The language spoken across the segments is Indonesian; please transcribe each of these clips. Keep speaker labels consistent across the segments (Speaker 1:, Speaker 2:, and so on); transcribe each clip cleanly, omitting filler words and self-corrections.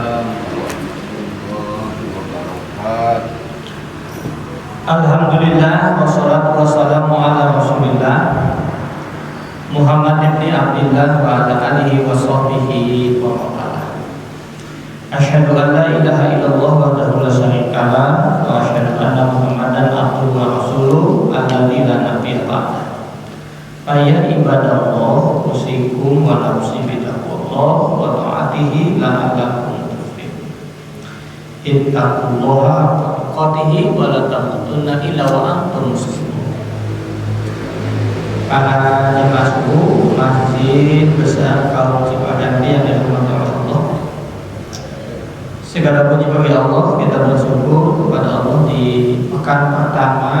Speaker 1: warahmatullahi wabarakatuh.
Speaker 2: Alhamdulillah wassalatu wassalamu ala Rasulillah Muhammad ibn Abdillah wa ala alihi wa sahbihi wa mawala. Asyhadu an la ilaha illallah wahdahu la syarika lah wa asyhadu anna Muhammadan abduhu wa rasuluh alladzi la nabiyya ba'dah. Ya ibadallah, usikum wa nafsi bitaqwallah wa ta'atihi la'allakum tuflihun. Ittaqullaha haqqa tuqatih wa la tamutunna illa wa antum muslimun. Para jemaah subuh Masjid Besar Kaum Cipadandi yang dirahmati Allah, segala puji bagi Allah. Kita bersyukur kepada Allah di pekan pertama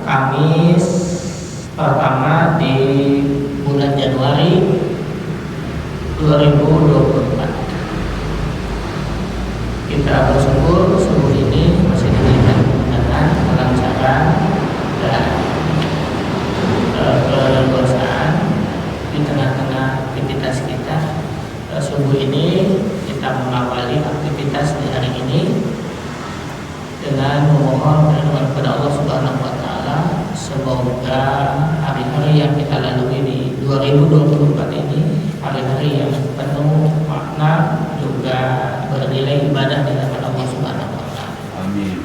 Speaker 2: Kamis pertama di bulan Januari 2024. Kita bersyukur subuh ini masih diberikan kemudahan, kelancaran dan keleluasaan di tengah-tengah aktivitas kita. Subuh ini kita mengawali aktivitas di hari ini dengan memohon perlindungan kepada Allah Subhanahu wa taala. Semoga hari-hari yang kita lalui di 2024 ini hari-hari yang penuh makna, juga bernilai ibadah di hadapan Allah Subhanahu wa taala.
Speaker 1: Amin.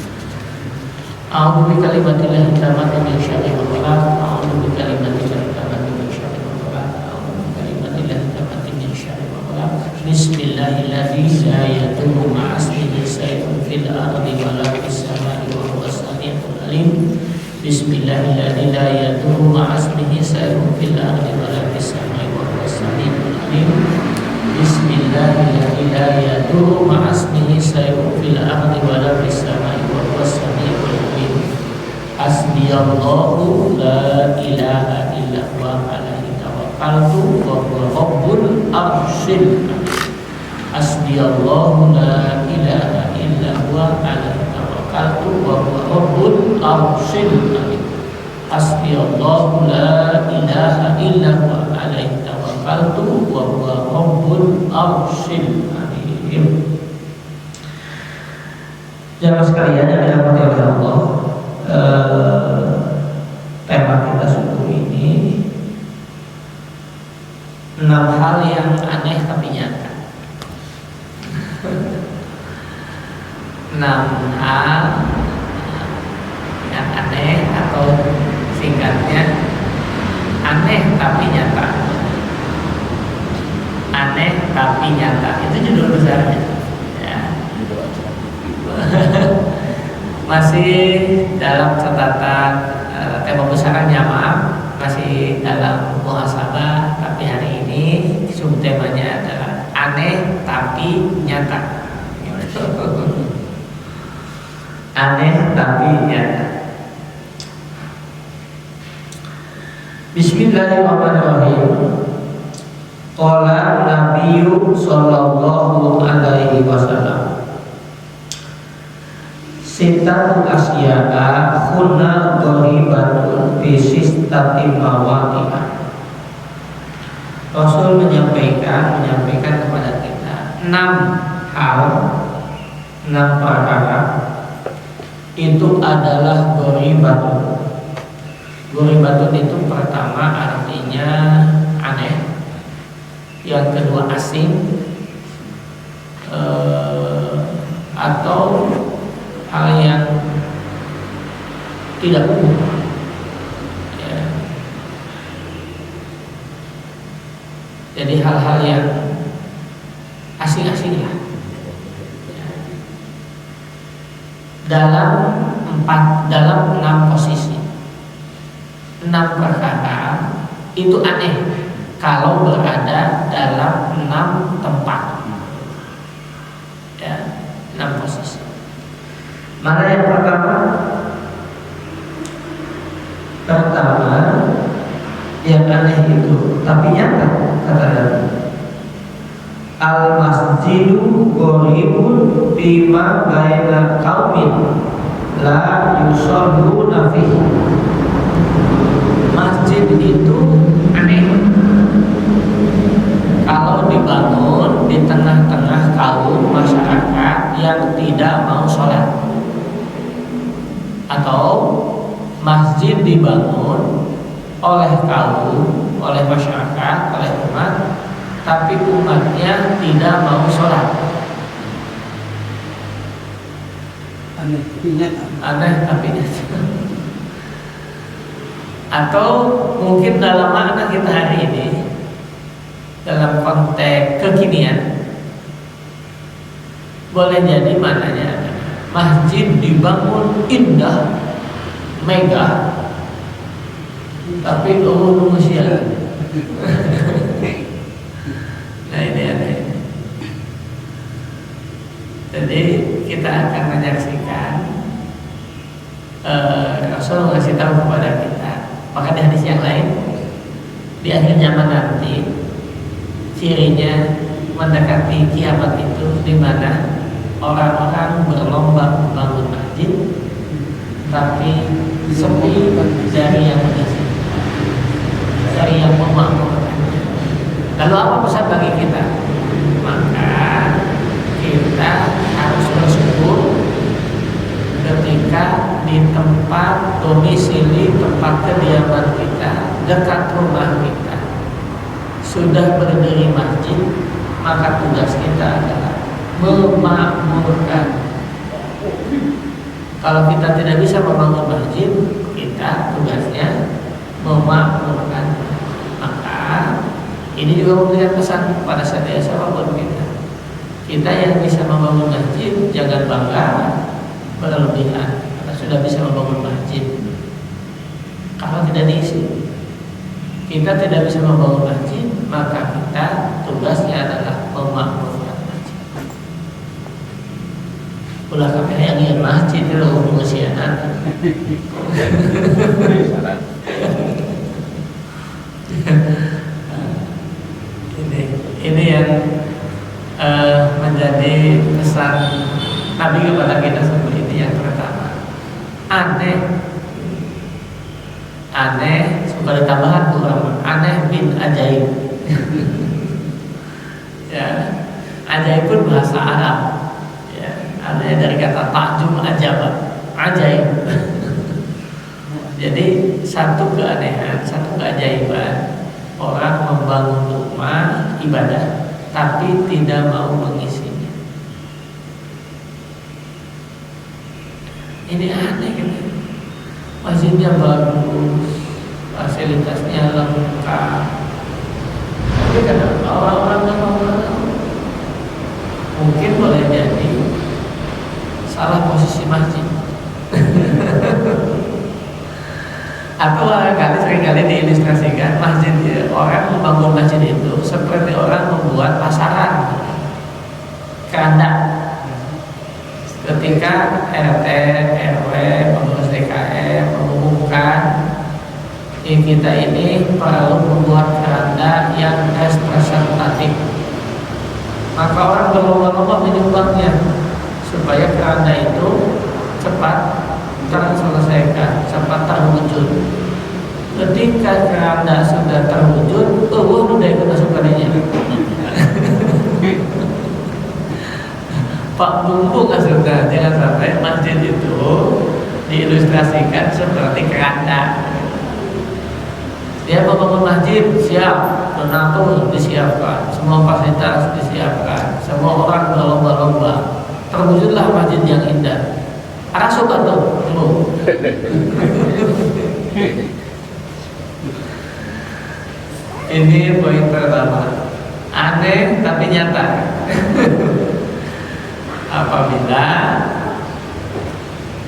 Speaker 2: A'udzu bikalimatillahi tammati min syarri ma khalaq. A'udzu bikalimatillahi tammati min syarri ma khalaq. A'udzu bikalimatillahi tammati min syarri ma khalaq. Bismillahirrahmanirrahim. La yadurru ma'asmihi shay'un fil ardi wa la fis samai wa huwas samiul alim. Bismillahirrahmanirrahim. La yadurru ma'asmihi shay'un fil ardi wa la fis samai wa huwas samiul alim. Bismillahirrahmanirrahim. La yadurru ma'asmihi shay'un fil ardi wa la fis samai wa huwas samiul alim. Hasbiyallahu la ilaha illa huwa alaihi tawakkaltu wa huwa rabbul arsyil azim. Hasbiyallahu la ilaha illa huwa alaihi tawakkaltu wa huwa rabbul arsyil azim. Hasbiyallahu la ilaha illa huwa alaihi tawakkaltu wa huwa rabbul arsyil azim. Jamaah sekalian yang dirahmati oleh Allah, tema kita subuh ini 6 hal yang aneh tapi nyata. 6 hal yang aneh atau singkatnya aneh tapi nyata. Aneh tapi nyata, itu judul besarnya ya. Masih dalam catatan tema besaran jamaah, masih dalam muhasabah, tapi hari ini subtemanya adalah aneh tapi nyata. Aneh tapi nyata. Bismillahirrahmanirrahim. Qala Nabiyyu sallallahu alaihi wasallam, Sitatu asya'a khunna ghoribatun bisistati mawatiha. Rasul menyampaikan kepada kita 6 hal, 6 perkara itu adalah ghoribatun. Ghoribatun itu pertama artinya aneh, yang kedua asing, atau hal yang tidak umum ya. Jadi hal-hal yang asing-asing lah ya. Dalam 6 posisi, 6 perkara itu aneh kalau berada dalam 6 tempat ya, 6 posisi. Mana yang pertama? Pertama yang aneh itu tapi nyata, kata Nabi, al masjidu gharibun bima baina qaumin la yusalluna fihi. Masjid itu aneh kalau dibangun di tengah-tengah kaum masyarakat dibangun oleh kaum, oleh masyarakat, oleh umat, tapi umatnya tidak mau sholat. Aneh tapi nyata. Atau mungkin dalam makna kita hari ini, dalam konteks kekinian, boleh jadi maknanya masjid dibangun indah, megah, tapi nunggu siang. Nah ini aneh. Jadi kita akan menyaksikan Rasul mengasih tahu kepada kita. Maka di hadis yang lain, di akhir zaman nanti cirinya mendekati kiamat itu di mana orang-orang berlomba membangun masjid, tapi sepi dari yang mengisi, dari yang memakmurkan. Lalu apa pesan bagi kita? Maka kita harus bersyukur ketika di tempat domisili, tempat kediaman kita, dekat rumah kita sudah berdiri masjid, maka tugas kita adalah memakmurkan. Kalau kita tidak bisa membangun masjid, kita tugasnya memakmurkan. Maka ini juga memberikan pesan pada setiap siapapun kita. Kita yang bisa membangun masjid jangan bangga berlebihan karena sudah bisa membangun masjid. Kalau tidak diisi, kita tidak bisa membangun masjid, maka kita tugasnya adalah memakmurkan masjid. Ulah kami yang ingin masjid itu pengesianan. Ini yang menjadi pesan Nabi kepada kita seperti ini. Yang pertama, aneh suka ditambahkan ulama, aneh bin ajaib. Ya, ajaib pun bahasa Arab. Ya, artinya dari kata takjub ajaib. Jadi satu keanehan, satu keajaiban, orang membangun rumah ibadah tapi tidak mau mengisinya. Ini aneh gitu. Masjidnya bagus, fasilitasnya lengkap, tapi kenapa orang-orang tidak mau? Mungkin boleh jadi salah posisi masjid. Atau seringkali diilustrasikan masjid, orang membangun masjid itu seperti orang membuat pasaran keranda. Ketika RT, RW, pengurus DKM mengumumkan kita ini perlu membuat keranda yang representatif, maka orang berlomba-lomba menyumbangnya supaya keranda itu cepat terselesaikan, cepat terwujud. Ketika keranda sudah terwujud, udah ikut masuk padanya. Pak Bumbu sudah, jangan sampai masjid itu diilustrasikan seperti keranda. Dia membangun masjid, siap, donatur disiapkan, semua fasilitas disiapkan, semua orang berlomba-lomba, terwujudlah masjid yang indah. Arah suka tuh, Ini poin pertama, aneh tapi nyata. Apabila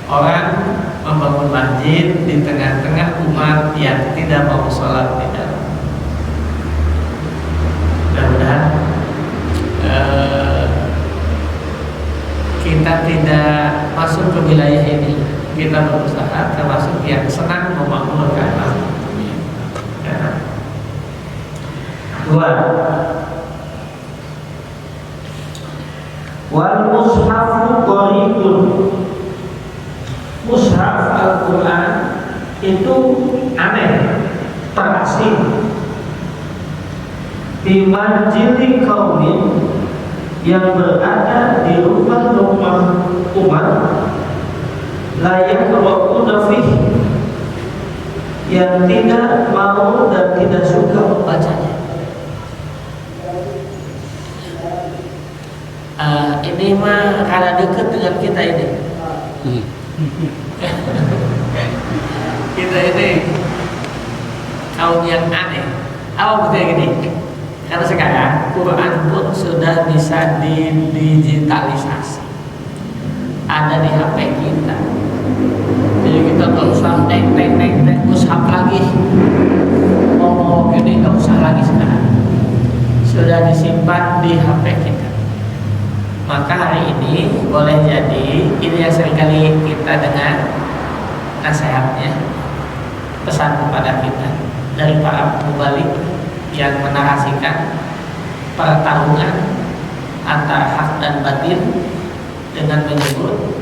Speaker 2: orang membangun masjid di tengah-tengah umat yang tidak mau sholat di dalam. Mudah-mudahan kita tidak masuk ke wilayah ini. Kita berusaha termasuk yang senang memakmurkan masjid. Dua, wal mushafu qaribun. Mushaf Al-Quran itu aneh, terasing di majlis kaumin yang berada di rumah-rumah umat, layak yaqra'una fihi, yang tidak mau dan tidak suka membacanya. Ini mah karena dekat dengan kita ini. Kita ini kaum yang aneh. Apa betul gini? Karena sekarang Quran pun sudah bisa didigitalisasi, ada di HP kita. Jadi kita nggak usah neng mushaf lagi, mau gini nggak usah lagi sekarang. Sudah disimpan di HP kita. Maka hari ini boleh jadi ini yang seringkali kita dengar nasihatnya, pesan kepada kita dari para mubalik yang menarasikan pertarungan antara hak dan batin dengan menyebut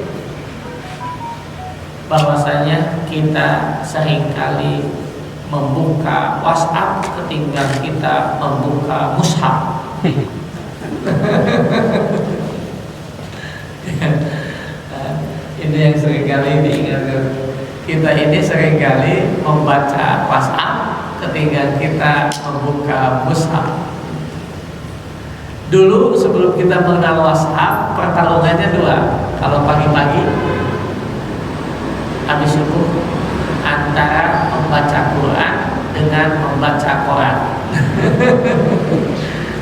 Speaker 2: bahwasanya kita seringkali membuka WhatsApp ketinggalan kita membuka mushaf. Ini yang seringkali diingatkan. Kita ini seringkali membaca WhatsApp ketika kita membuka mushaf. Dulu sebelum kita mengenal WhatsApp, pertarungannya dua. Kalau pagi-pagi habis subuh, antara membaca Quran dengan membaca koran.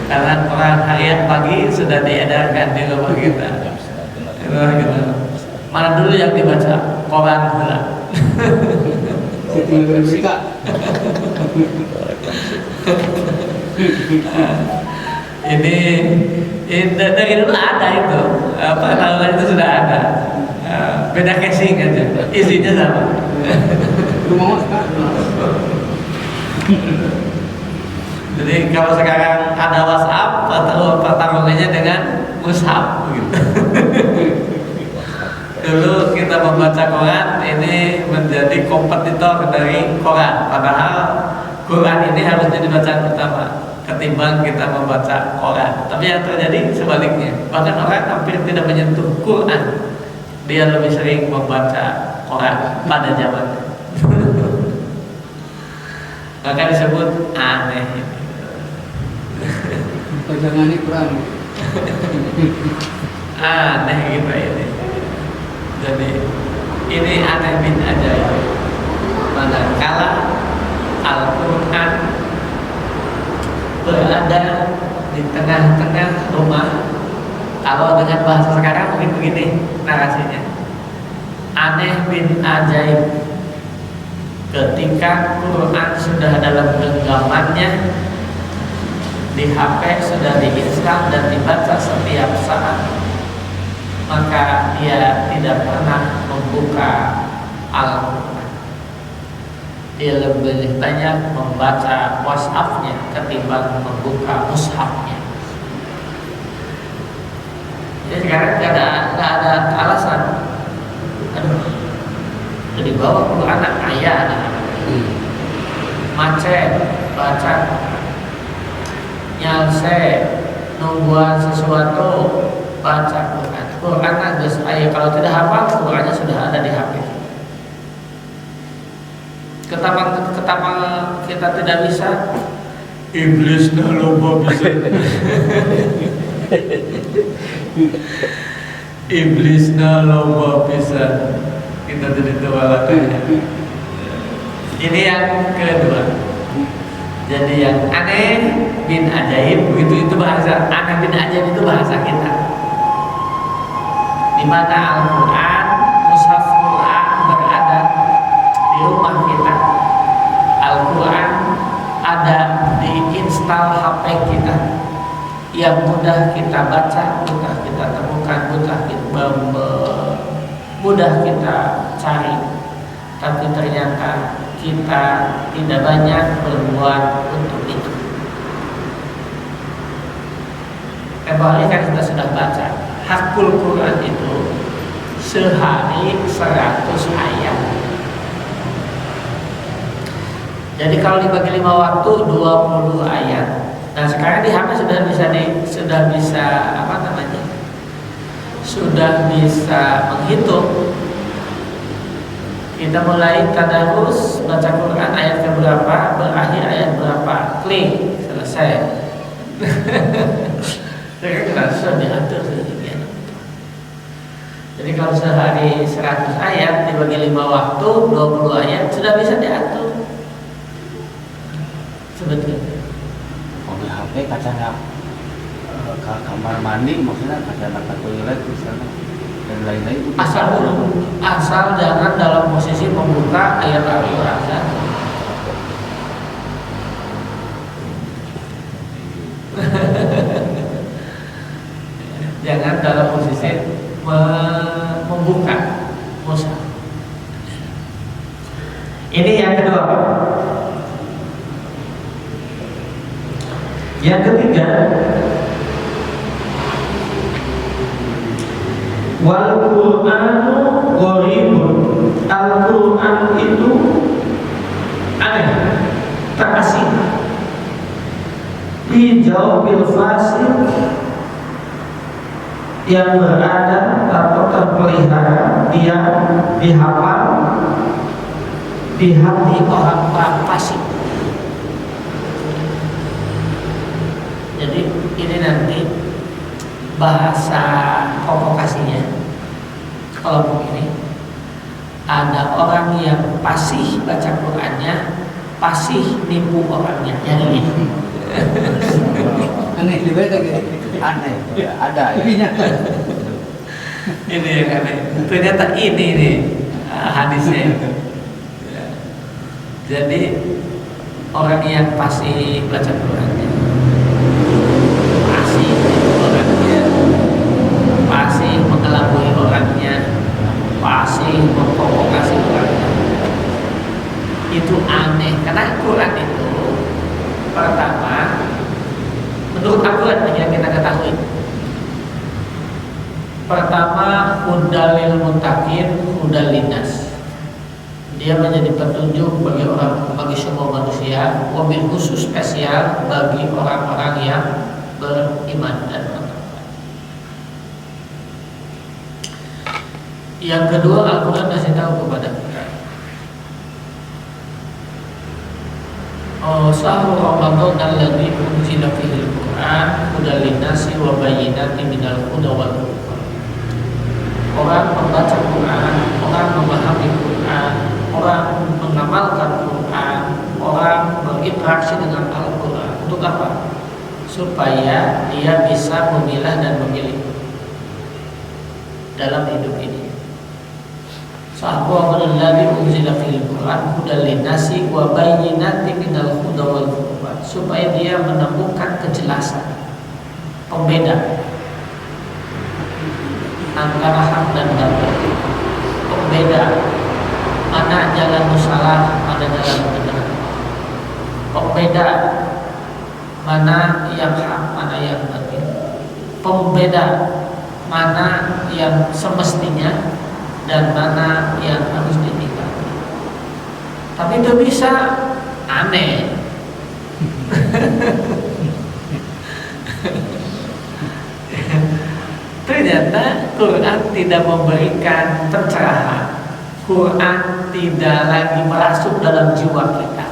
Speaker 2: Karena koran harian pagi sudah diedarkan di rumah kita. Mana dulu yang dibaca? Koran pula. Ini dari dulu ada itu, pertarungan itu sudah ada. Beda casing aja, isinya sama. Jadi kalau sekarang ada WhatsApp, pertarungannya dengan mushaf gitu. Dulu kita membaca Quran ini menjadi kompetitor dari Quran, padahal Quran ini harusnya dibaca pertama ketimbang kita membaca Quran. Tapi yang terjadi sebaliknya, bahkan orang hampir tidak menyentuh Quran, dia lebih sering membaca Quran pada zamannya. Maka disebut aneh.
Speaker 3: Bacangannya Quran.
Speaker 2: Aneh gitu ini. Jadi ini aneh bin ajaib. Manakala Al-Quran berada di tengah-tengah rumah, kalau dengan bahasa sekarang mungkin begini narasinya, aneh bin ajaib. Ketika Quran sudah dalam genggamannya, di HP sudah diinstal dan dibaca setiap saat, maka dia tidak pernah membuka Al-Quran. Dia lebih banyak membaca WhatsApp-nya ketimbang membuka mushaf-nya. Jadi sekarang tidak ada alasan. Aduh, jadi bawa Quran ayat, macet, baca, nyalse, nungguan sesuatu, baca Quran. Quran geus aya, kalau tidak hafal Qurannya sudah ada di HP. Ketapang kita tidak bisa, iblis dah loba bisa. Iblis dah loba bisa. Kita jadi tualakannya. Ini yang kedua. Jadi yang aneh bin ajaib, itu bahasa aneh bin ajaib itu bahasa kita. Di mana Al-Quran, mushaf Quran berada di rumah kita. Al-Quran ada di install HP kita, yang mudah kita baca, mudah kita temukan, mudah kita cari. Tapi ternyata kita tidak banyak berbuat untuk itu. Kembali kan kita sudah baca, hakul Quran itu sehari 100 ayat. Jadi kalau dibagi 5 waktu 20 ayat. Nah sekarang di HP sudah bisa Sudah bisa menghitung. Kita mulai tadarus baca Quran ayat keberapa, berakhir ayat berapa, klik, selesai. Jadi kan sudah diatur sedemikian. Jadi kalau sehari 100 ayat dibagi 5 waktu, 20 ayat sudah bisa diatur. Sebetulnya.
Speaker 3: Mobil HP kacanya ke kamar mandi, maksudnya kacanya ke toilet misalnya dan lain-lain.
Speaker 2: Asal jangan dalam posisi membuka ayat Al-Quran. Jangan dalam posisi membuka mushaf. Ini yang kedua. Yang ketiga, wal Qur'anu gharibun. Al-Quran itu aneh, tak asing. Hijaubil fasik, yang berada atau terpelihara, dia dihafal di hati orang fasik. Jadi ini nanti bahasa provokasinya. Kalau begini, ada orang yang fasih baca Qurannya, fasih nipu orangnya. Yang ini
Speaker 3: Aneh juga aneh. Ada ya.
Speaker 2: Ini yang aneh. Ternyata ini nih hadisnya. Jadi orang yang fasih baca Qurannya, fasih nipu orangnya, fasih mengelabui orangnya, fasih memprovokasi orangnya. Itu aneh karena Quran itu pertama, menurut Al-Quran yang kita ketahui, pertama hudalil muttaqin, hudalinas. Dia menjadi petunjuk bagi semua manusia, wabil khusus spesial bagi orang-orang yang beriman dan bertakwa. Yang kedua, Al-Quran kasih tahu kepada kita, Sahru Ramadan alladzi unzila fihi al-Qur'an hudal linnasi wa bayyinatin minal huda wal furqan. Orang membaca Quran, orang memahami Quran, orang mengamalkan Quran, orang berinteraksi dengan Al-Quran. Untuk apa? Supaya dia bisa memilah dan memilih dalam hidup ini. Sahru alladzi unzila fihi al-Qur'an hudal linnasi wa bayyinatin minal huda wal furqan, supaya dia menemukan kejelasan, pembeda antara hak dan batil, pembeda mana jalan salah, mana jalan benar, pembeda mana yang hak, mana yang batil, pembeda mana yang semestinya dan mana yang harus ditinggalkan. Tapi itu bisa aneh. Ternyata Quran tidak memberikan pencerahan. Quran tidak lagi merasuk dalam jiwa kita.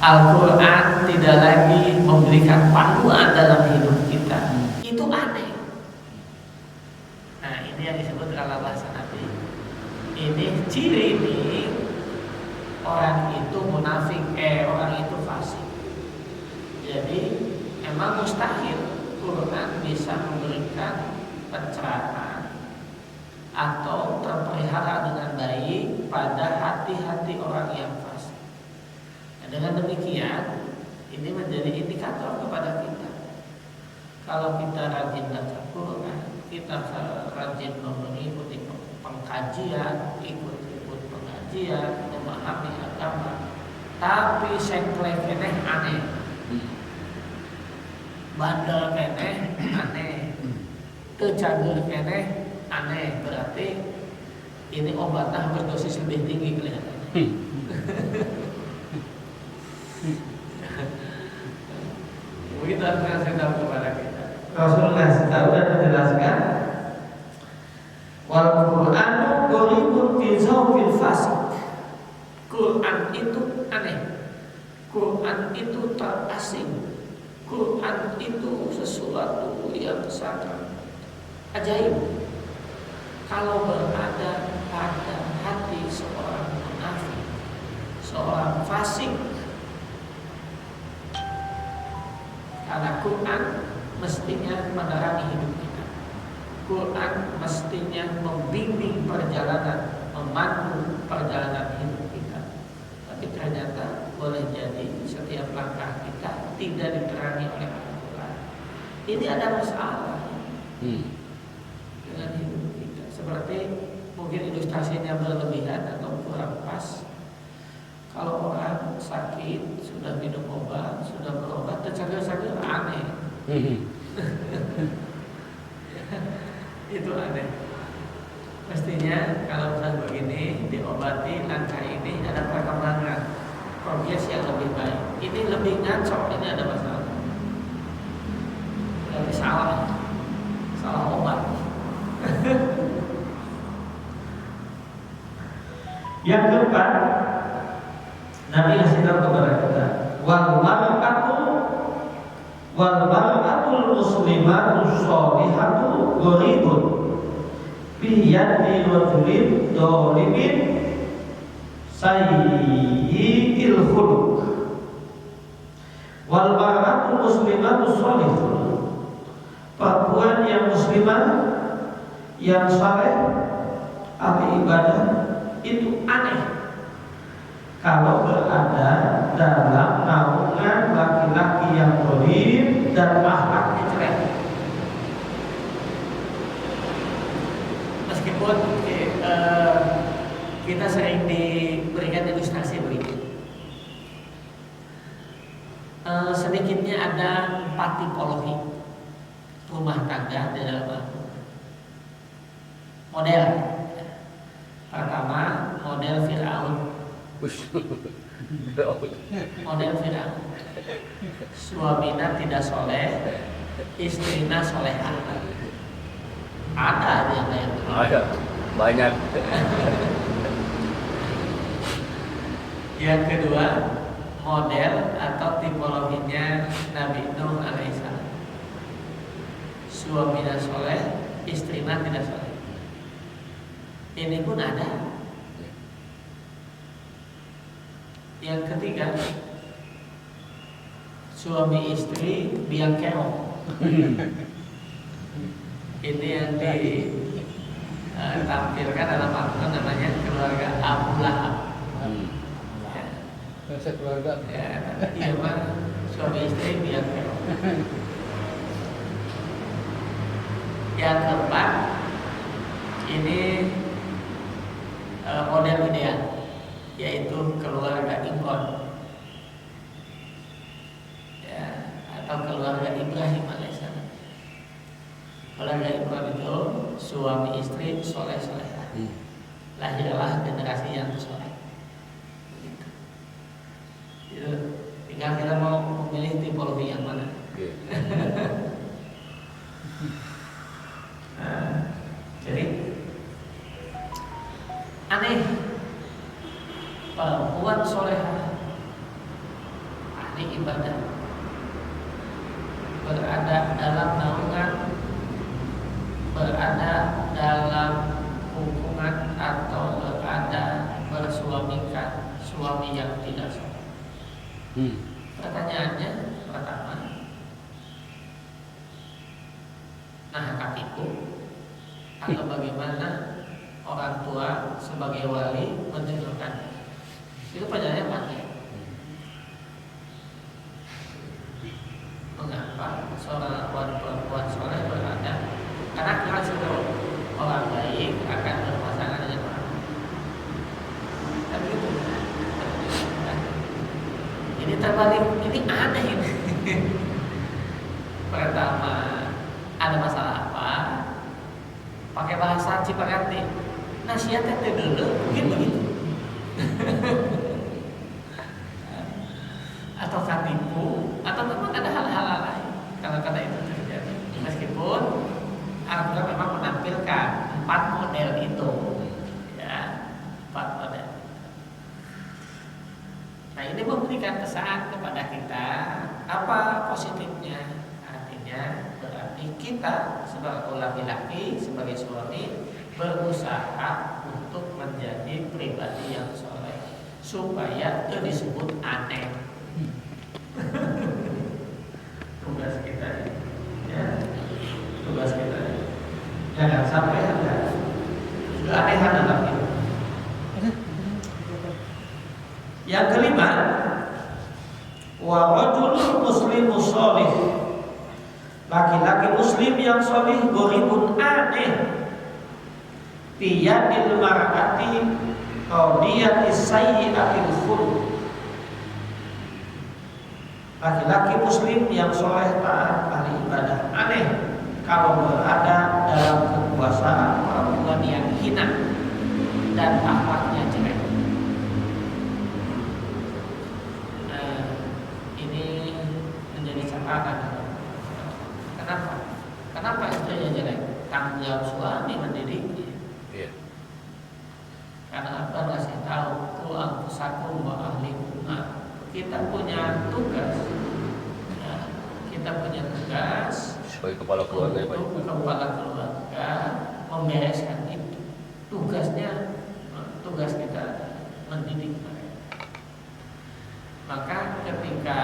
Speaker 2: Al-Quran tidak lagi memberikan panduan dalam hidup kita. Itu aneh. Nah, ini yang disebut kalau bahasa Nabi. Ini ciri ini orang itu munafik, orang itu fasik. Jadi emang mustahil Quran bisa memberikan pencerahan atau terpelihara dengan baik pada hati-hati orang yang fasik. Nah, dengan demikian ini menjadi indikator kepada kita. Kalau kita rajin baca Quran, kita rajin mengikuti pengkajian, ikut pengajian, memahami agama, tapi sengklek keneh aneh, bandel keneh aneh, tercager keneh aneh, berarti ini obatnya berdosis lebih tinggi kelihatannya. Begitu Rasulullah tahu kepada kita. Rasulullah tahu dan menjelaskan, wal Qur'anu gharibun fi zawfil Quran itu terasing. Quran itu sesuatu yang sangat ajaib. Kalau berada pada hati seorang munafik, seorang fasik, karena Quran mestinya menerangi hidup kita. Quran mestinya membimbing perjalanan, memandu perjalanan hidup kita. Tapi ternyata boleh jadi setiap langkah kita tidak diterangi oleh Al-Quran. Ini ada masalah dengan hidup kita. Seperti mungkin ilustrasinya berlebihan atau kurang pas. Kalau orang sakit, sudah minum obat, sudah berobat, tercager-cager aneh. Itu aneh. Mestinya kalau sudah begini, diobati, langkah ini ada perkembangan, progres yang lebih baik. Ini lebih ngaco, ini ada masalah. Berarti salah obat. Yang keempat, Nabi ngasih tahu kepada kita, wal mar'atul muslimatu sholihatu gharibun bi yadi rajulin dhalimin sayyi'il khuluq. Wal mar'atul muslimatu sholihatu, perempuan yang muslimah yang saleh ahli ibadah itu aneh kalau berada dalam naungan laki-laki yang zalim dan akhlaknya jelek. Meskipun kita sering diberikan ilustrasi begini, sedikitnya ada 4 tipologi rumah tangga di dalam Al-Quran. Model pertama, model Fir'aun. Model Fir'aun, suaminya tidak soleh, istrinya solehah. Ada yang lain.
Speaker 3: Ada banyak.
Speaker 2: Yang kedua, model atau tipologinya Nabi Nuh alaihissalam. Suaminya soleh, istrinya tidak soleh. Ini pun ada. Yang ketiga, suami istri biang kerok. Ini yang ditampilkan dalam Al-Quran, namanya keluarga Abu Lahab.
Speaker 4: Keluarga.
Speaker 2: Iya Pak, suami istri biang kerok. Yang keempat, ini model ideal, yaitu keluarga Imron, ya, atau keluarga Ibrahim alaihissalam. Keluarga Imron itu suami istri soleh-solehah, lahirlah generasi yang soleh. Begitu. Itu tinggal kita mau memilih tipologi yang mana. Nah, jadi aneh, perempuan solehah ahli ibadah berada dalam naungan, berada dalam hubungan atau berada bersuamikan suami yang tidak soleh. Pertanyaannya pertama, nah katipu atau bagaimana orang tua sebagai wali menunjukkan itu pertanyaannya panjang. Mengapa seorang perempuan soleh berada? Karena kita sudah orang baik akan berpasangan dengan orang baik. Tapi itu ini terbalik, ini aneh ini. Pertama, ada masalah apa? Pakai bahasa Cipaganti, nasihatnya dulu, begitu. Atau katipu, atau memang ada hal-hal lain kalau kata itu terjadi. Meskipun Al-Quran memang menampilkan 4 model itu, ya, 4 model. Nah ini memberi memberikan kesan kepada kita. Apa positifnya? Artinya berarti kita sebagai laki-laki, sebagai suami berusaha untuk menjadi pribadi yang soleh supaya itu disebut aneh. Tugas kita ya, tugas kita jangan sampai ada keanehan dalam hidup. Yang kelima, wa rajulun muslimus shalih, laki-laki muslim yang shalih gharibun aneh, biyadil mar'ati qadiyatis sayyi'atil khuluq. Laki-laki muslim yang soleh taat ahli ibadah aneh kalau berada dalam kekuasaan perempuan yang hina dan akhlaknya jelek. Ini menjadi catatan. Kenapa? Kenapa istrinya jelek? Tanggung jawab suami mendidiknya.
Speaker 3: Iya.
Speaker 2: Karena apa? Ngasih tahu ku anfusakum wa ahlikum. Kita punya tugas, ya, kita punya tugas
Speaker 3: Sebagai kepala keluarga,
Speaker 2: untuk kepala keluarga membereskan itu. Tugasnya, tugas kita mendidik mereka. Maka ketika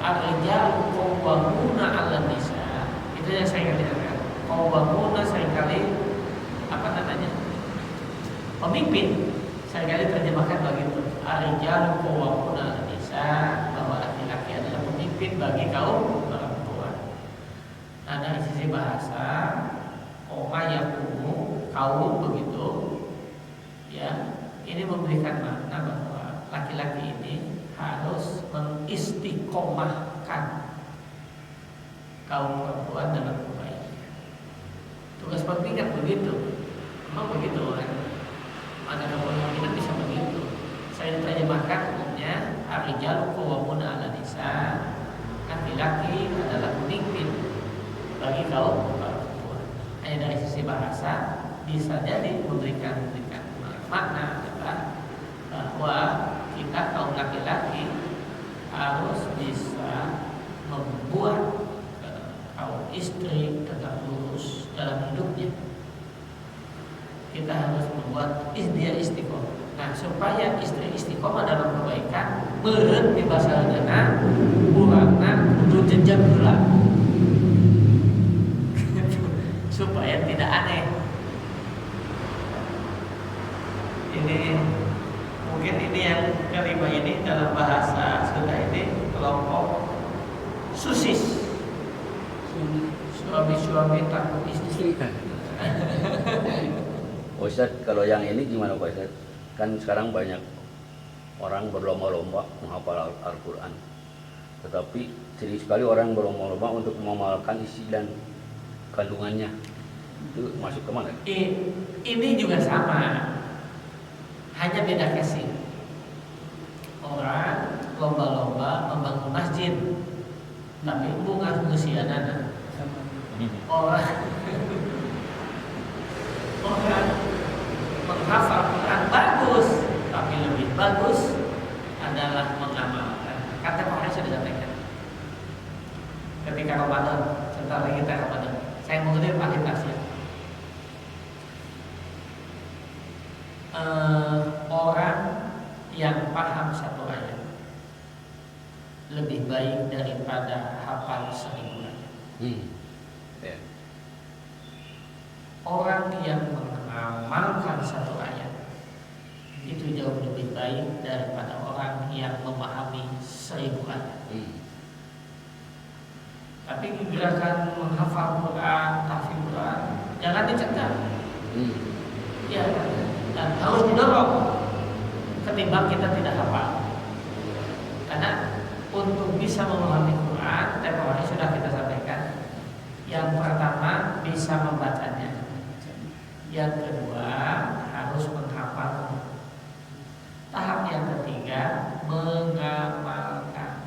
Speaker 2: ar-rijalu qawwamuna 'alan nisa, itu yang saya katakan. Qawwamuna seringkali apa namanya? Pemimpin. Seringkali terjemahkan begitu. Ar-rijalu qawwamuna 'alan nisa, bahwa laki-laki adalah pemimpin bagi kaum perempuan. Nah, dari sisi bahasa, qawma yaqumu, kaum begitu. Ya, ini memberikan makna bahwa laki-laki ini harus mengistiqomahkan kaum perempuan dalam kebaikan. Tugas penting kan begitu. Memang begitu kan? Mana kepemimpinan bisa begitu. Saya terjemahkan umumnya ar-rijalu qawwamuna 'alan nisa. Laki-laki adalah pemimpin bagi kaum perempuan. Hanya dari sisi bahasa bisa jadi memberikan makna adalah bahwa kita kaum laki-laki harus bisa membuat kaum istri tegak lurus dalam hidupnya. Kita harus membuat dia istiqomah. Nah, supaya istri istiqomah dalam kebaikan, meureun di bahasa Jawa urangna kudu jenjang heula. Supaya tidak aneh. Ini mungkin ini yang kelima ini dalam bahasa Sunda ini kelompok susis. Suami-suami takut istri.
Speaker 4: Ustaz, kalau yang ini gimana Pak Ustaz? Kan sekarang banyak orang berlomba-lomba menghafal Al-Quran, tetapi sering sekali orang berlomba-lomba untuk mengamalkan isi dan kandungannya. Itu masuk ke mana?
Speaker 2: Ini juga sama, hanya beda casing. Orang lomba-lomba membangun masjid, tapi bunga musianana. Orang menghafal Quran bagus, tapi lebih bagus adalah mengamalkan. Kata Pak Hasan disampaikan ketika Ramadan, sebentar lagi kita Ramadan. Saya mengutip ahli tafsir. Orang yang paham satu ayat lebih baik daripada hafal 1000 ayat.
Speaker 3: Ya.
Speaker 2: Orang yang mengamalkan satu ayat itu jauh lebih baik daripada orang yang memahami 1000 ayat. Tapi gerakan menghafal Quran, tahfidz Quran, jangan dicegah. Ya, dan harus didorong ketimbang kita tidak hafal. Karena untuk bisa memahami Quran, tempo hari sudah kita sampaikan. Yang pertama bisa membacanya. Yang kedua harus menghafal. Tahap yang ketiga mengamalkan.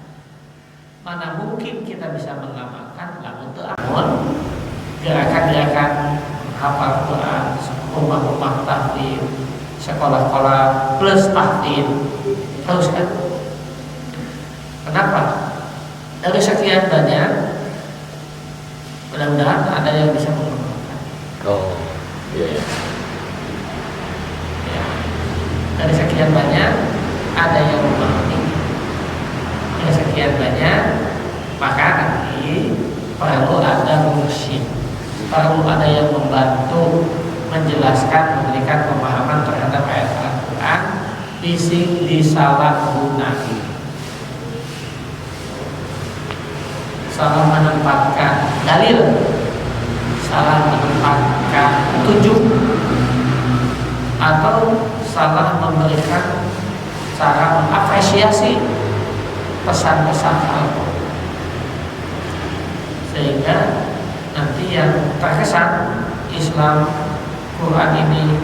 Speaker 2: Mana mungkin kita bisa mengamalkan lalu amun gerakan-gerakan hafal Quran, rumah-rumah tahfidz, sekolah-sekolah plus tahfidz, terus kan Dari sekian banyak, mudah-mudahan ada yang bisa mengamalkan.
Speaker 4: Oh, iya.
Speaker 2: Ya. Dari sekian banyak, ada yang memahami. Dari sekian banyak, maka nanti perlu ada mursyid, perlu ada yang membantu menjelaskan, memberikan pemahaman terhadap ayat Al-Quran, disalahgunakan, salah menempatkan dalil, salah menempatkan petunjuk, atau salah memberikan cara mengapresiasi pesan-pesan Al-Quran, sehingga nanti yang terkesan Islam Quran ini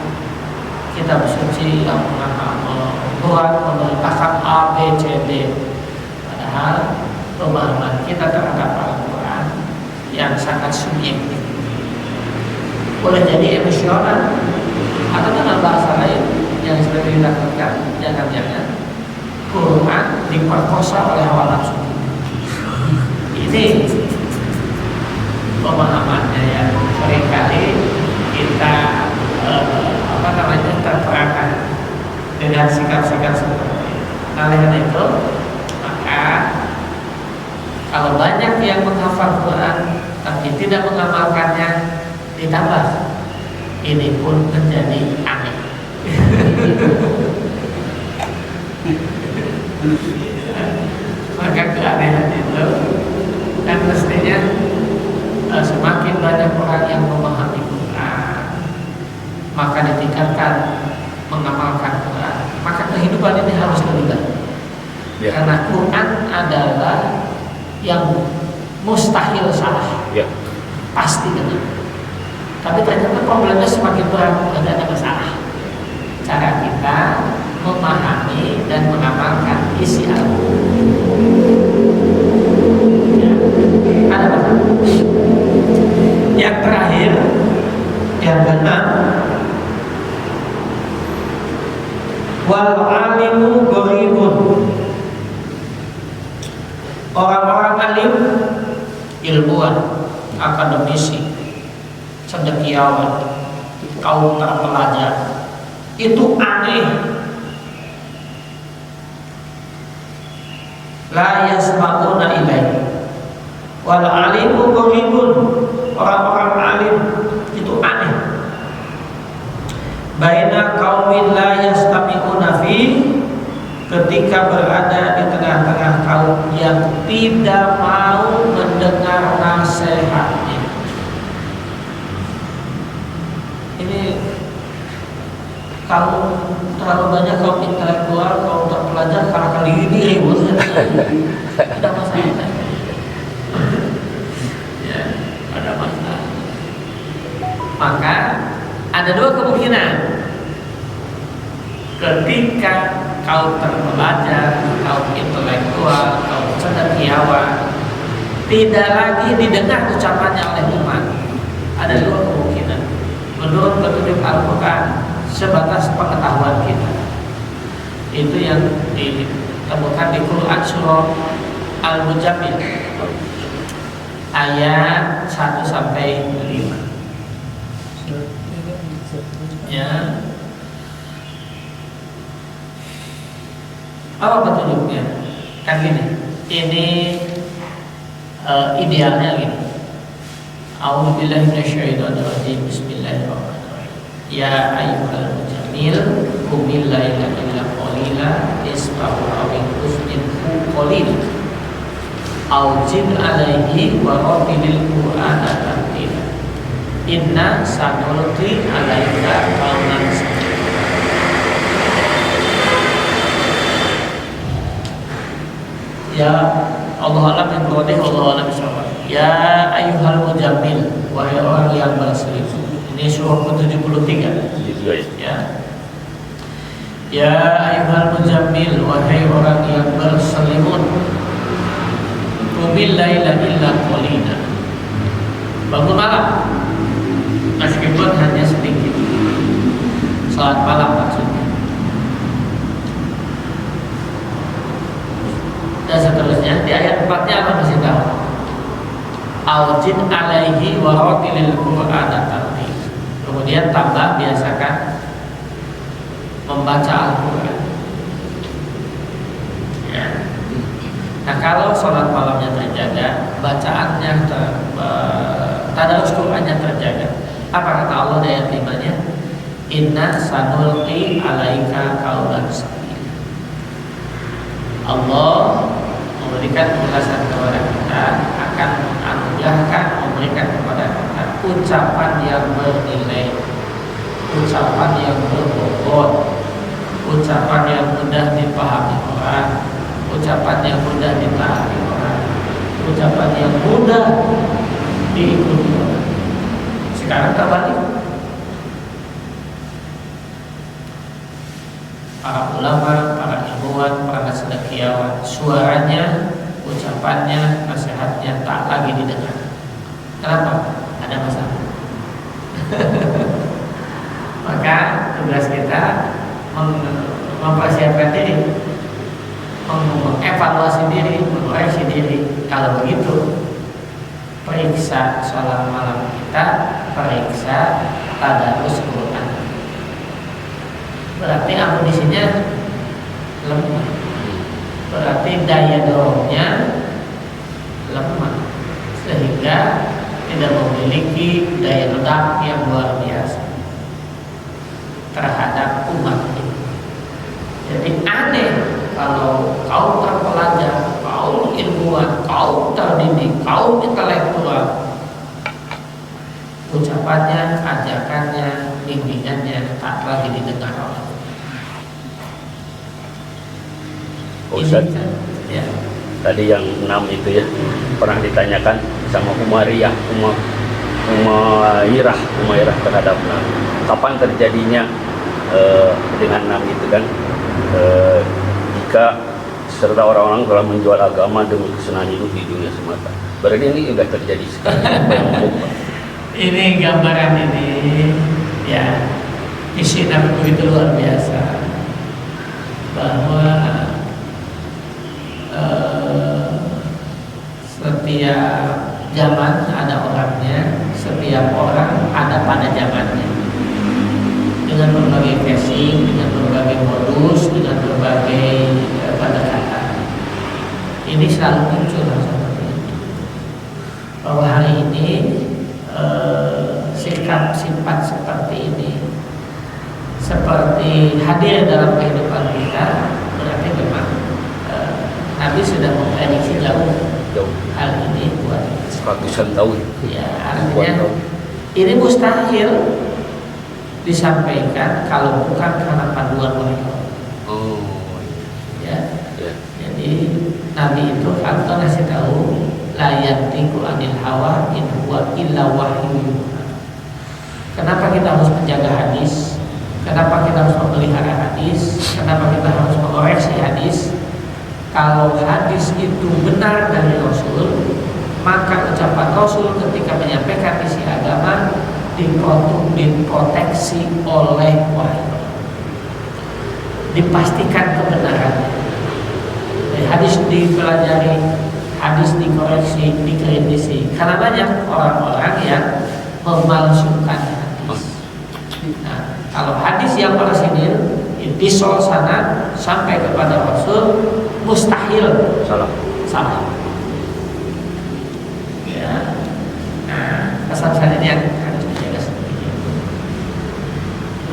Speaker 2: kitab suci yang membuat memerintahkan A, B, C, D, padahal pemahaman kita terhadap Al-Quran yang sangat subjektif, boleh jadi emosional atau dengan bahasa lain yang sering dilakukan, jangan-jangan Quran diperkosa oleh hawa nafsu. Ini pemahamannya yang seringkali kita terperangkan dengan sikap-sikap seperti itu. Nah, oleh itu, maka kalau banyak yang menghafal Quran tapi tidak mengamalkannya, ditambah, ini pun menjadi aneh. Maka keanehan itu, dan mestinya semakin banyak orang yang memahami Quran, maka ditingkatkan mengamalkan Quran, maka kehidupan ini harus lebih baik. Ya. Karena Quran adalah yang mustahil salah, ya. Pasti benar. Tapi ternyata problemnya semakin berat, tidak ada masalah. Cara kita memahami dan mengamalkan isi Al-Quran. Ya. Ada masalah. Yang terakhir, yang keenam, wal alimu gharibun. Orang-orang alim, ilmuwan, akademisi, cendekiawan, kaum terpelajar, itu aneh. La yasma'una ilaihi. Wal alimu gharibun. Orang-orang alim itu aneh. Baina qaumin la yastami'una fi, ketika berada di tengah-tengah kaum yang tidak mau mendengar nasihatnya. Ini kaum terlalu banyak, kaum intelektual, kaum terpelajar, karena kali ini ribut. Ada masalah. Ya, ada masalah. Maka ada dua kemungkinan. Ketika kaum terpelajar, kaum intelektual, kaum cendekiawan tidak lagi didengar ucapannya oleh umat, ada dua kemungkinan. Menurut petunjuk Al-Quran, sebatas pengetahuan kita. Itu yang ditemukan di Quran surah Al-Mujammil ayat 1 sampai 5. Ya. Apa petunjuknya? Kan gini. Ini idealnya gini. A'udzubillahi minasyaitonirrajim. Bismillahirrahmanirrahim. Ya ayyuhal mujammil qumil laila illa qalila isbahu aw inqus minhu qalil aw zid alaihi wa rattilil qur'ana tartila inna sanulqi alaika qawlan tsaqila. Ya Allah alam yang berwadih, Allah alam bisawab. Ya ayyuhal mujammil, wahai orang yang berselimut. Ini surah ke-73. Ya. Ya ayyuhal mujammil, wahai orang yang berselimut. Qumil laila illa qalila. Bangun malam, meskipun hanya sedikit. Salat malam maksudnya. dan seterusnya. Di ayat 4-nya Allah kasih tahu, aujid alaihi wa ratilil qur'ana tartil. Kemudian tambah biasakan membaca Al-Quran. Ya. Nah, kalau sholat malamnya terjaga, bacaannya tadarus Qur'annya terjaga, apa kata Allah di ayat 5-nya? Inna sanulqi alaika qaulan tsaqila. Allah memberikan penjelasan kepada kita, akan menganugerahkan, memberikan kepada kita ucapan yang bernilai, ucapan yang berbobot, ucapan yang mudah dipahami orang, ucapan yang mudah dipahami orang, ucapan yang mudah diikuti orang. Sekarang terbalik, para ulama, para ilmuwan, para cendekiawan, suaranya, ucapannya, nasihatnya tak lagi didengar. Kenapa? Ada masalah. Maka tugas kita mempersiapkan diri, mengevaluasi diri, mengoreksi diri. Kalau begitu, periksa sholat malam kita, periksa tadarus Quran. Berarti amunisinya lemah, berarti daya dorongnya lemah, sehingga tidak memiliki daya ledak yang luar biasa terhadap umat ini. Jadi aneh kalau kaum terpelajar, kaum ilmuwan, kaum terdidik, kaum intelektual, ucapannya, ajakannya, bimbingannya tak lagi didengar oleh
Speaker 4: Ustaz.
Speaker 2: ya.
Speaker 4: Tadi yang 6 itu ya, pernah ditanyakan sama Umairah terhadap kapan terjadinya dengan 6 itu kan, jika serta orang-orang telah menjual agama demi kesenangan hidup di dunia semata. Berarti ini sudah terjadi sekarang.
Speaker 2: Ini gambaran ini, ya, isi Nabi itu luar biasa, bahwa setiap zaman ada orangnya, setiap orang ada pada zamannya, dengan berbagai casing, dengan berbagai modus, dengan berbagai pendekatan. Ini selalu muncul seperti itu, bahwa hari ini sikap sifat seperti ini seperti hadir dalam kehidupan kita, berarti memang Nabi sudah memprediksi jauh hal ini buat
Speaker 4: Ratusan tahun.
Speaker 2: ya, artinya ini mustahil disampaikan kalau bukan karena panduan wahyu.
Speaker 4: Oh,
Speaker 2: Ya.
Speaker 4: ya.
Speaker 2: Jadi Nabi itu kan ngasih tahu la yantiqu anil hawa in huwa illa wahyu. Kenapa kita harus menjaga hadis? Kenapa kita harus memelihara hadis? Kenapa kita harus mengoreksi hadis? Kalau hadis itu benar dari Rasul, maka ucapan Rasul ketika menyampaikan isi agama diproteksi oleh wahyu, dipastikan kebenarannya. Jadi hadis dipelajari, hadis dikoreksi, dikritisi, karena banyak orang-orang yang memalsukan hadis. Nah, kalau hadis yang orisinil disol sana sampai kepada Rasul, mustahil salah. Ya. Nah, pesan-pesan ini yang harus dijaga seperti itu.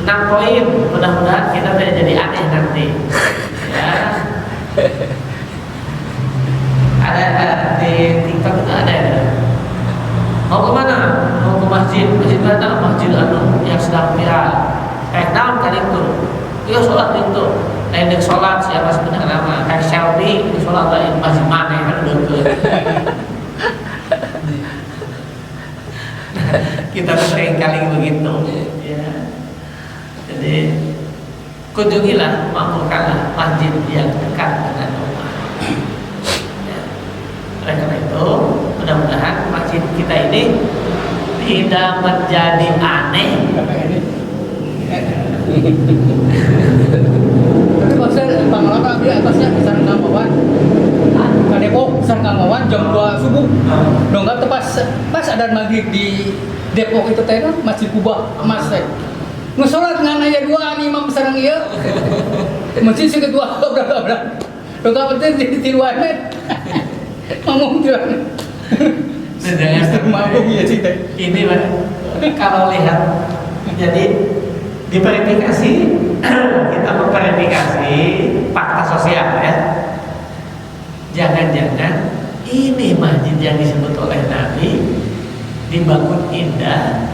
Speaker 2: 6 poin, mudah-mudahan kita tidak jadi aneh nanti. Ya. Ada di TikTok itu ada ya. Mau kemana? Mau ke masjid. Masjid mana? Masjid anu yang sedang viral. Naon kali itu? Iya sholat itu. Lain dek sholat siapa sebenarnya nama? Kayak selfie di sholat lain masjid mana kan udah ke. Kita sering kali begitu. Ya. Jadi kunjungilah, makmurkanlah masjid yang dekat dengan rumah. Ya. Oleh karena itu, mudah-mudahan masjid kita ini tidak menjadi aneh.
Speaker 5: Tapi maksudnya pengalaman di atasnya bisa rendah bawah. Dong kata pas ada maghrib di Depok itu teh Masjid Kubah Mas teh. Nu salat ngan aya dua imam sareng ieu. Masjid si kedua berapa. Dong ka penting di tiluan ngomong tiluan.
Speaker 2: Jangan
Speaker 5: mabuk ya sih teh.
Speaker 2: Ini Pak, kalau lihat jadi diverifikasi kita memverifikasi fakta sosial ya. Jangan-jangan ini masjid yang disebut oleh Nabi dibangun indah,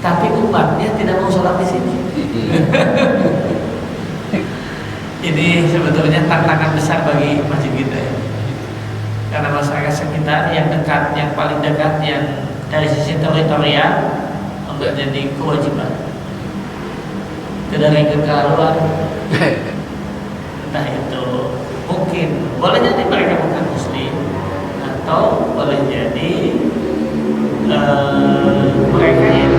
Speaker 2: tapi umatnya tidak mau sholat di sini. Ini sebetulnya tantangan besar bagi masjid kita ya. Karena masyarakat sekitar yang dekat, yang paling dekat, yang dari sisi teritorial menjadi kewajiban. Dari keluar, entah itu mungkin boleh jadi mereka bukan muslim, atau boleh jadi mereka yang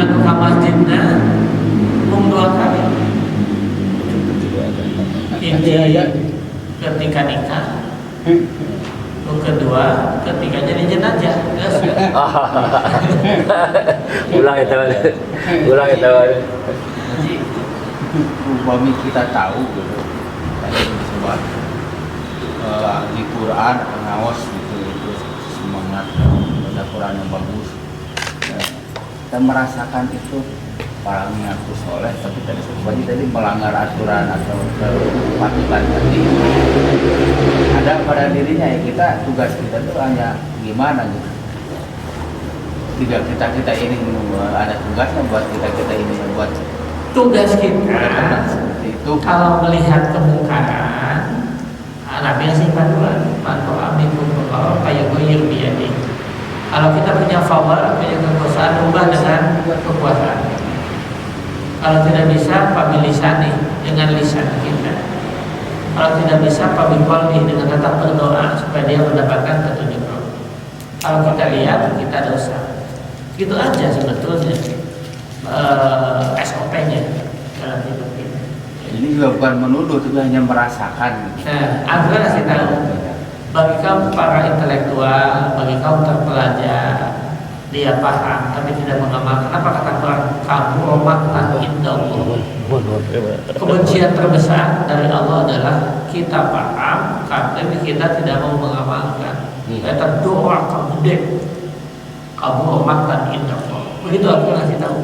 Speaker 2: anu ka masjidna mung 2 kali. Ini ketika nikah, yang kedua ketika jadi jenazah.
Speaker 4: Ulang itu.
Speaker 3: Upami kita tahu gitu tadi disebut di Quran ngawas gitu itu semangat baca Quran yang bagus. Kita merasakan itu para mengaku soleh, tapi tadi melanggar aturan atau kepatutan tadi ada pada dirinya ya. Kita tugas kita tuh hanya gimana gitu. Tidak kita ini ada tugasnya buat kita ini buat
Speaker 2: Tugas kita
Speaker 3: itu
Speaker 2: kalau melihat kemungkaran, Nabi ngasih panduan, mantu amikum kalau kayak goyir biadi. Kalau kita punya power, punya kekuasaan, ubah dengan kekuasaan. Kalau tidak bisa, pabilisani dengan lisan kita. Kalau tidak bisa, pabikolbi dengan tetap berdoa supaya dia mendapatkan petunjuk Allah. Kalau kita lihat, kita dosa. Gitu aja sebetulnya SOP-nya dalam hidup kita.
Speaker 3: ini juga bukan menuduh, tapi hanya merasakan.
Speaker 2: Nah, aku kasih tahu bagi kaum para intelektual, bagi kaum terpelajar, dia paham tapi tidak mengamalkan. Apa kata Quran? Kamu romaktan indallah. Kebencian terbesar dari Allah adalah kita paham, tapi kita tidak mau mengamalkan. Kita doa kamu deh, kamu romaktan indallah. Begitu aku kasih tahu.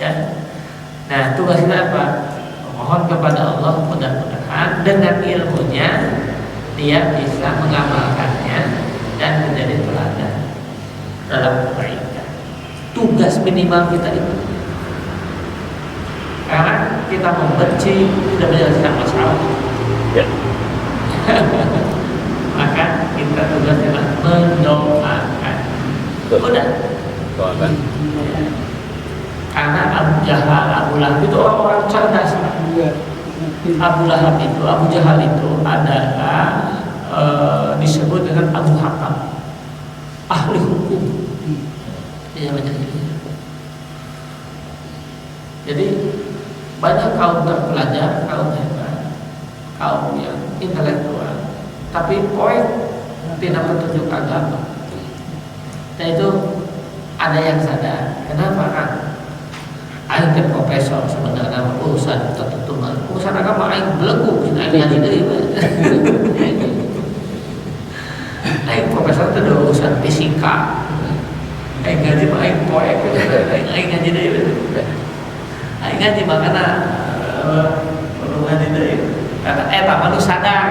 Speaker 2: Ya. Nah, tugas kita apa? Mohon kepada Allah mudah-mudahan dengan ilmunya dia bisa mengamalkannya dan menjadi teladan dalam kebaikan. Tugas minimal kita itu. Karena kita membenci tidak menyelesaikan masalah.
Speaker 4: Ya.
Speaker 2: Maka kita tugasnya mendoakan. Udah.
Speaker 4: Doakan.
Speaker 2: Karena Abu Jahal, Abu Lahab itu orang-orang cerdas. Abu Lahab itu, Abu Jahal itu adalah disebut dengan Abu Hakam, ahli hukum. Dia macam itu. Jadi banyak kaum terpelajar, kaum hebat, kaum yang intelektual, tapi poin tidak petunjuk agama. Dan itu ada yang sadar. Kenapa kan? Aing teh profesor sebenarnya urusan tertentu mah urusan agama aing belenggu aing ngaji deui. Aing profesor teh urusan fisika. Aing ngaji mah aing poek. Aing ngaji deui. Aing ngaji makana perlu ngaji deui. Karena eta mah sadar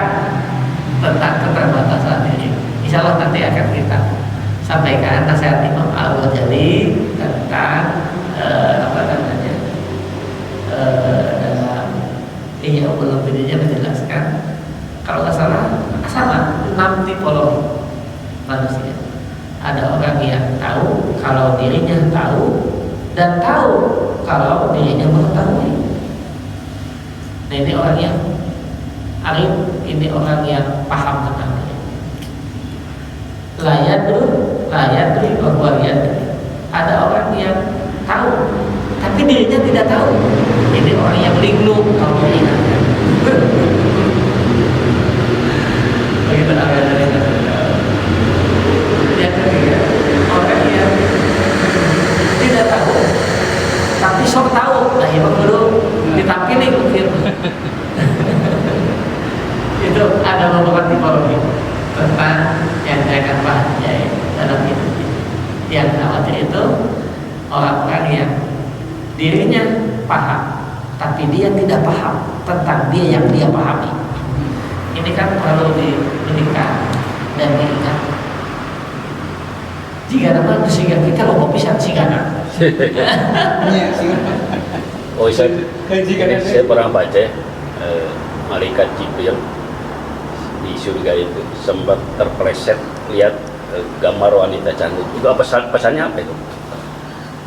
Speaker 2: tentang keterbatasan ini. Insyaallah nanti akan kita sampaikan nasihat Imam Al-Ghazali tentang apa namanya dalam Ihya Ulumuddin menjelaskan kalau nggak salah sama 6 tipologi manusia. Ada orang yang tahu kalau dirinya tahu dan tahu kalau dirinya mengetahui. Nah, ini orang yang arif, ini orang yang paham tentang diri. Layadri bahwa ada orang yang tahu, tapi dirinya tidak tahu. Ini orang yang linglung kalau ingat. dirinya paham, tapi dia tidak paham tentang dia yang dia pahami. Ini kan perlu diberikan dan diingat. Jika nama sehingga kita loba pisan sigana.
Speaker 5: Iya, sih.
Speaker 4: Oh, saya pernah baca malaikat Jibril di surga itu sempat terpleset lihat gambar wanita cantik. Itu apa pesannya apa itu?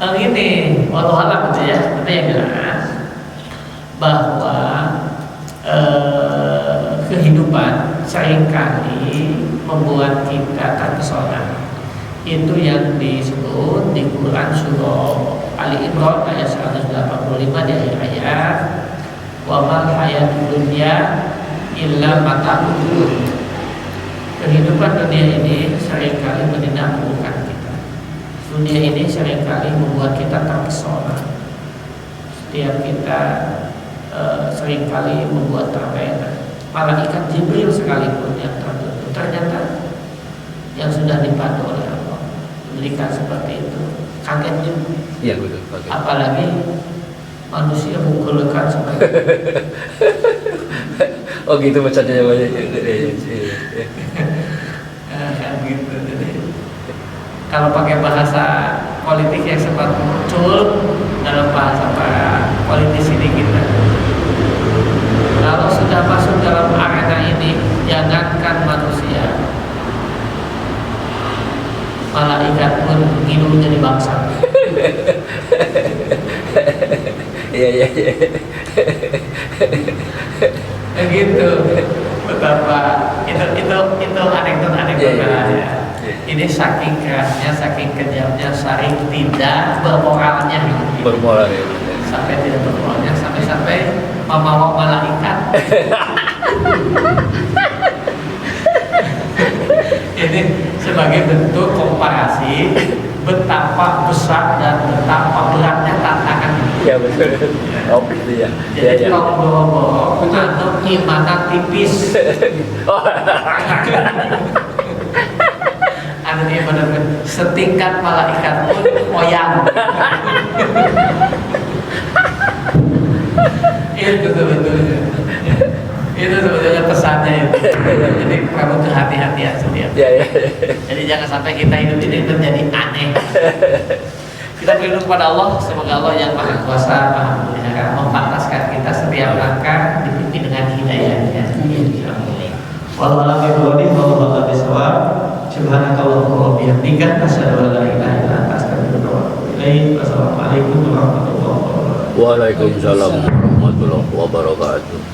Speaker 2: Ini walau alam gitu ya, ada yang jelas bahwa kehidupan seringkali membuat kita terpesona. Itu yang disebut di Quran surah Ali Imran ayat 185 di akhir ayat, wa mal hayatud dunya illa mata'ul ghurur. Kehidupan dunia ini seringkali menakutkan kita. Dunia ini seringkali membuat kita terpesona. Setiap kita seringkali membuat terlena. Malaikat Jibril sekalipun yang tertentu ternyata yang sudah dipandu oleh Allah berikan seperti itu, kaget juga.
Speaker 4: Iya betul.
Speaker 2: Apalagi manusia menggunakan seperti itu.
Speaker 4: Oh gitu bacanya banyak.
Speaker 2: Kan gitu. Jadi, kalau pakai bahasa politik yang sempat muncul dalam bahasa para politisi ini kita, kalau sudah masuk dalam arena ini, jangankan manusia, malaikat pun ngilu jadi bangsa.
Speaker 4: Iya.
Speaker 2: Begitu. Betapa itu anekdot ya. Ini saking kerasnya, saking kejamnya, saking tidak bermoralnya.
Speaker 4: Bermoral ya.
Speaker 2: Sampai tidak bermoralnya, sampai membawa malaikat. Ini sebagai bentuk komparasi betapa besar dan betapa beratnya tantangan.
Speaker 4: Iya betul. Oh gitu ya.
Speaker 2: Jadi
Speaker 4: Iya.
Speaker 2: kalau bawa-bawa atau imanan tipis, ada imanan setingkat malaikat pun moyang. Itu sebetulnya. Itu sebetulnya pesannya itu. Jadi perlu kehati-hatian setiap.
Speaker 4: Iya.
Speaker 2: Jadi jangan sampai kita hidup ini menjadi aneh. Kita berlindung kepada Allah, semoga Allah yang Maha Kuasa, Maha Memelihara memantaskan kita setiap langkah dipimpin dengan hidayahnya. Wallahu a'lam bishawab. Wallahu a'lam bishawab. Subhanakallahumma wa bihamdika asyhadu an la ilaha illa anta astaghfiruka wa atubu ilaik. Wassalamualaikum warahmatullahi wabarakatuh.
Speaker 4: Waalaikumsalam warahmatullahi wabarakatuh.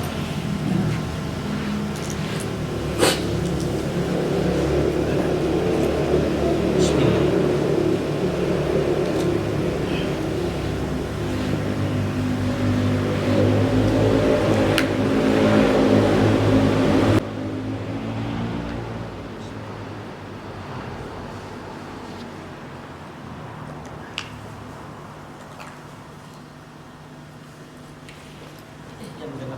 Speaker 2: Jam berapa?